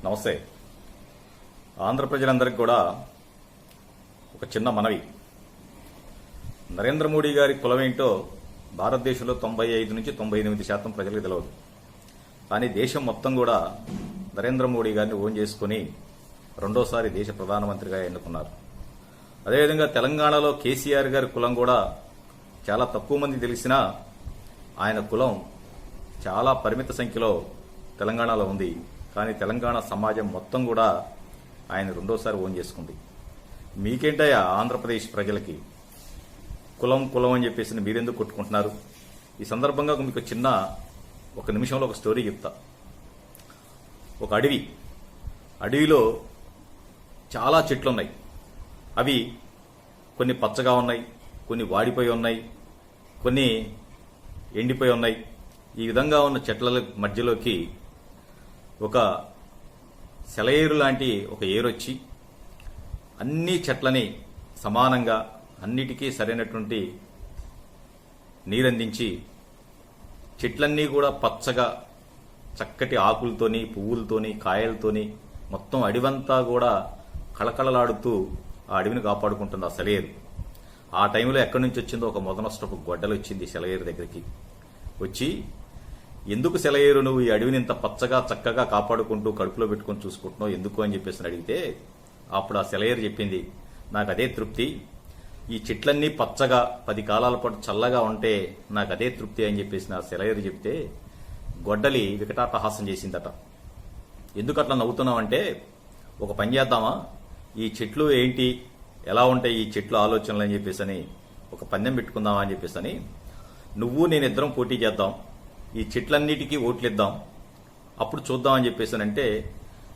నమస్తే. ఆంధ్ర ప్రజలందరికీ కూడా ఒక చిన్న మనవి. నరేంద్ర మోడీ గారి కులమేంటో భారతదేశంలో 95 నుంచి 98% ప్రజలకు తెలియదు. కానీ దేశం మొత్తం కూడా నరేంద్ర మోడీ గారిని ఓన్ చేసుకుని రెండోసారి దేశ ప్రధానమంత్రిగా ఎన్నుకున్నారు. అదేవిధంగా తెలంగాణలో కేసీఆర్ గారి కులం కూడా చాలా తక్కువ మంది తెలిసినా ఆయన కులం చాలా పరిమిత సంఖ్యలో తెలంగాణలో ఉంది. కానీ తెలంగాణ సమాజం మొత్తం కూడా ఆయన రెండోసారి ఓన్ చేసుకుంది. మీకేంటయ్యా ఆంధ్రప్రదేశ్ ప్రజలకి కులం కులం అని చెప్పేసి మీరెందుకు కొట్టుకుంటున్నారు? ఈ సందర్భంగా మీకు ఒక నిమిషంలో ఒక స్టోరీ చెప్తా. ఒక అడవిలో చాలా చెట్లు ఉన్నాయి. అవి కొన్ని పచ్చగా ఉన్నాయి, కొన్ని వాడిపోయి ఉన్నాయి, కొన్ని ఎండిపోయి ఉన్నాయి. ఈ విధంగా ఉన్న చెట్ల మధ్యలోకి ఒక సెలయేరు లాంటి ఒక ఏరొచ్చి అన్ని చెట్లని సమానంగా అన్నిటికీ సరైనటువంటి నీరందించి చెట్లన్నీ కూడా పచ్చగా చక్కటి ఆకులతోని పువ్వులతోని కాయలతోని మొత్తం అడవంతా కూడా కళకళలాడుతూ ఆ అడవిని కాపాడుకుంటుంది ఆ సెలయేరు. ఆ టైంలో ఎక్కడి నుంచి వచ్చిందో ఒక మొదనష్టపు గొడ్డలు వచ్చింది సెలయేరు దగ్గరికి. వచ్చి ఎందుకు సెలయేరు నువ్వు ఈ అడవిని ఇంత పచ్చగా చక్కగా కాపాడుకుంటూ కడుపులో పెట్టుకుని చూసుకుంటున్నావు ఎందుకు అని చెప్పేసి అడిగితే అప్పుడు ఆ సెలయేరు చెప్పింది, నాకు అదే తృప్తి, ఈ చెట్లన్నీ పచ్చగా 10 కాలాల పాటు చల్లగా ఉంటే నాకు అదే తృప్తి అని చెప్పేసి నా సెలయేరు చెప్తే గొడ్డలి వికటాటహాసం చేసిందట. ఎందుకు అట్లా నవ్వుతున్నావంటే, ఒక పని చేద్దామా, ఈ చెట్లు ఏంటి ఎలా ఉంటాయి ఈ చెట్లు ఆలోచనలు అని చెప్పేసి ఒక పందెం పెట్టుకుందామా అని చెప్పేసి నువ్వు నేను ఇద్దరం పోటీ చేద్దాం, ఈ చెట్లన్నిటికీ ఓట్లిద్దాం, అప్పుడు చూద్దామని చెప్పేసానంటే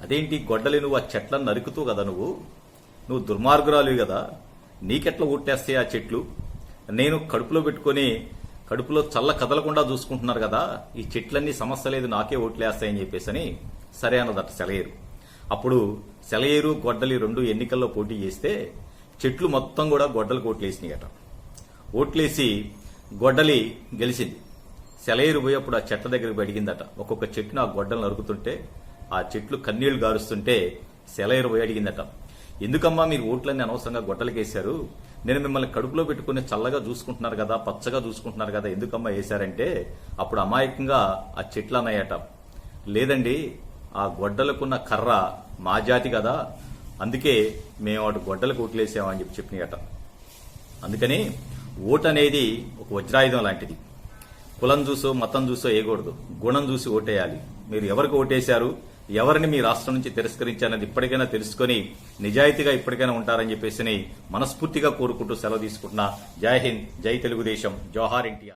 అదేంటి గొడ్డలి నువ్వు ఆ చెట్లను నరుకుతూ కదా, నువ్వు దుర్మార్గురాలు కదా, నీకెట్లా ఓట్లేస్తాయి ఆ చెట్లు, నేను కడుపులో పెట్టుకుని కడుపులో చల్ల కదలకుండా చూసుకుంటున్నారు కదా, ఈ చెట్లన్నీ సమస్య లేదు నాకే ఓట్లేస్తాయని చెప్పేసి సరే అన్నదట సెలయేరు. అప్పుడు సెలయేరు గొడ్డలి 2 ఎన్నికల్లో పోటీ చేస్తే చెట్లు మొత్తం కూడా గొడ్డలకు ఓట్లేసినాయట. ఓట్లేసి గొడ్డలి గెలిచింది. సెలయేరు పోయేప్పుడు ఆ చెట్ల దగ్గరికి అడిగిందట. ఒక్కొక్క చెట్టును ఆ గొడ్డలు నరుకుతుంటే ఆ చెట్లు కన్నీళ్లు గారుస్తుంటే సెలయేరు పోయి అడిగిందట, ఎందుకమ్మా మీరు ఓట్లన్నీ అనవసరంగా గొడ్డలకేశారు, నేను మిమ్మల్ని కడుపులో పెట్టుకుని చల్లగా చూసుకుంటున్నారు కదా, పచ్చగా చూసుకుంటున్నారు కదా, ఎందుకమ్మా వేశారంటే అప్పుడు అమాయకంగా ఆ చెట్లు అన్నాయట, లేదండి ఆ గొడ్డలకున్న కర్ర మా జాతి కదా, అందుకే మేము అటు గొడ్డలకు ఓట్లేసామని చెప్పినాయట. అందుకని ఓటు అనేది ఒక వజ్రాయుధం లాంటిది. కులం చూసో మతం చూసో వేయకూడదు, గుణం చూసి ఓటేయాలి. మీరు ఎవరికి ఓటేశారు, ఎవరిని మీ రాష్ట్రం నుంచి తిరస్కరించారనేది ఇప్పటికైనా తెలుసుకుని నిజాయితీగా ఇప్పటికైనా ఉంటారని చెప్పేసి మనస్ఫూర్తిగా కోరుకుంటూ సెలవు తీసుకుంటున్నా. జై హింద్, జై తెలుగుదేశం, జోహార్ ఎన్టీఆర్.